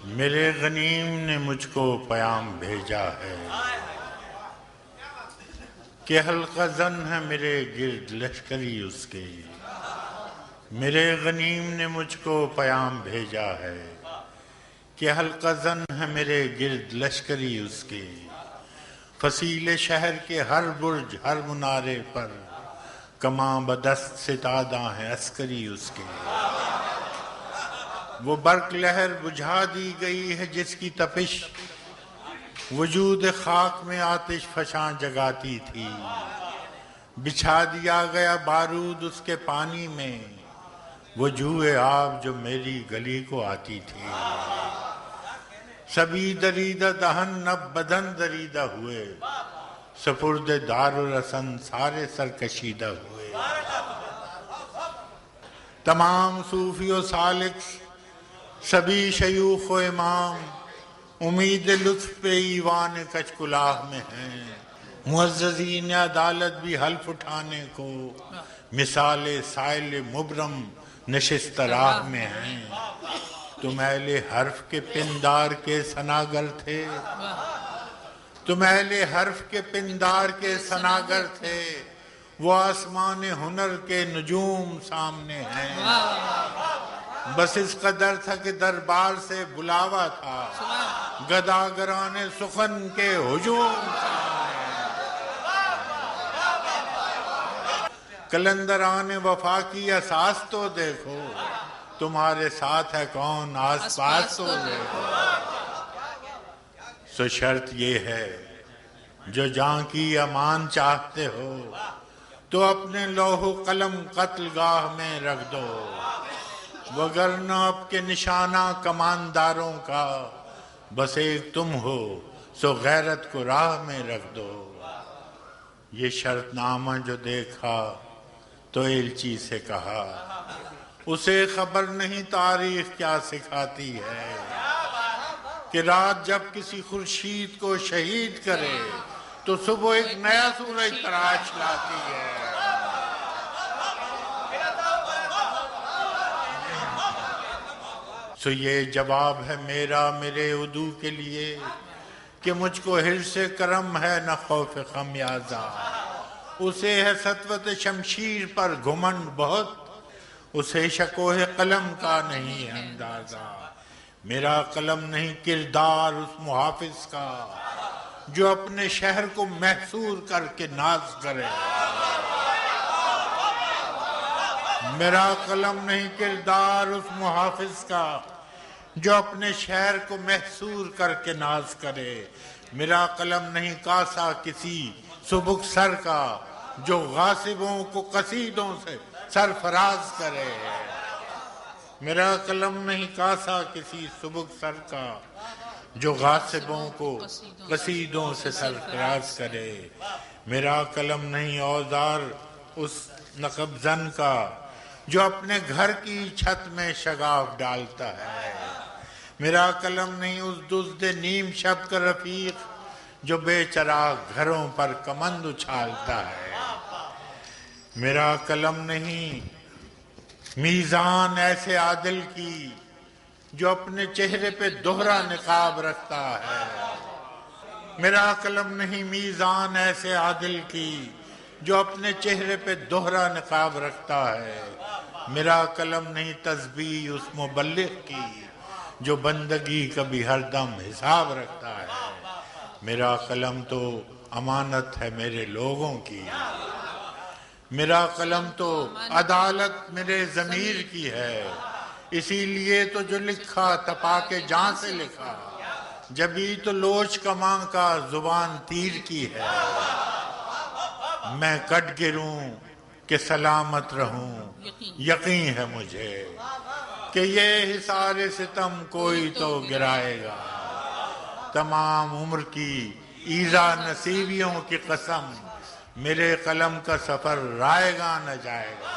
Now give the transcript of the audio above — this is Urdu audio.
میرے غنیم نے مجھ کو پیام بھیجا ہے کہ حلقہ زن ہے میرے گرد لشکری اس کے. میرے غنیم نے مجھ کو پیام بھیجا ہے کہ حلقہ زن ہے میرے گرد لشکری اس کے. فصیل شہر کے ہر برج ہر منارے پر کماں بدست ستادہ ہیں عسکری اس کے. وہ برق لہر بجھا دی گئی ہے جس کی تپش وجود خاک میں آتش فشاں جگاتی تھی. بچھا دیا گیا بارود اس کے پانی میں وہ جوئے آب جو میری گلی کو آتی تھی. سبھی دریدہ دہن نب بدن دریدہ ہوئے سپرد دار و رسن سارے سرکشیدہ ہوئے. تمام صوفی و سالک سبھی شیوخ و امام امید لطف پہ ایوان کچ کلاہ میں ہیں. معززین عدالت بھی حلف اٹھانے کو مثال سائل مبرم نشست راہ میں ہیں. تم اہل حرف کے پندار کے ثناگر تھے تم اہل حرف کے پندار کے ثناگر تھے وہ آسمان ہنر کے نجوم سامنے ہیں. بس اس قدر تھا کہ دربار سے بلاوا تھا گداگران سخن کے ہجوم سامنے. کلندران وفا کی اساس تو دیکھو تمہارے ساتھ ہے کون آس پاس تو دیکھو. سو شرط یہ ہے جو جان کی امان چاہتے ہو تو اپنے لوح و قلم قتل گاہ میں رکھ دو وگرنہ اب کے نشانہ کمانداروں کا بس ایک تم ہو سو غیرت کو راہ میں رکھ دو. یہ شرط نامہ جو دیکھا تو ایلچی سے کہا اسے خبر نہیں تاریخ کیا سکھاتی ہے کہ رات جب کسی خورشید کو شہید کرے تو صبح ایک نیا سورج تراش لاتی ہے. سو یہ جواب ہے میرا میرے عدو کے لیے کہ مجھ کو حرص کرم ہے نہ خوف خمیازہ. اسے ہے سطوت شمشیر پر گھمنڈ بہت اسے شکوہ قلم کا نہیں اندازہ. میرا قلم نہیں کردار اس محافظ کا جو اپنے شہر کو محصور کر کے ناز کرے. میرا قلم نہیں کردار اس محافظ کا جو اپنے شہر کو محصور کر کے ناز کرے. میرا قلم نہیں کاسا کسی سبک سر کا جو غاصبوں کو قصیدوں سے سرفراز کرے. میرا قلم نہیں کاسا کسی سبک سر کا جو غاصبوں کو قصیدوں سے سرفراز کرے. میرا قلم نہیں اوزار اس نقب زن کا جو اپنے گھر کی چھت میں شگاف ڈالتا ہے. میرا قلم نہیں اس دزد نیم شب کا رفیق جو بے چراغ گھروں پر کمند اچھالتا ہے. میرا قلم نہیں میزان ایسے عادل کی جو اپنے چہرے پہ دوہرا نقاب رکھتا ہے. میرا قلم نہیں میزان ایسے عادل کی جو اپنے چہرے پہ دوہرا نقاب رکھتا ہے. میرا قلم نہیں تسبیح اس مبلغ کی جو بندگی کبھی ہر دم حساب رکھتا ہے. میرا قلم تو امانت ہے میرے لوگوں کی میرا قلم تو عدالت میرے ضمیر کی ہے. اسی لیے تو جو لکھا تپا کے جان سے لکھا جبھی تو لوچ کماں کا زبان تیر کی ہے. میں کٹ گروں کہ سلامت رہوں یقین ہے مجھے کہ یہ حصار ستم کوئی تو گرائے گا. تمام عمر کی ایذا نصیبیوں کی قسم میرے قلم کا سفر رائے گا نہ جائے گا.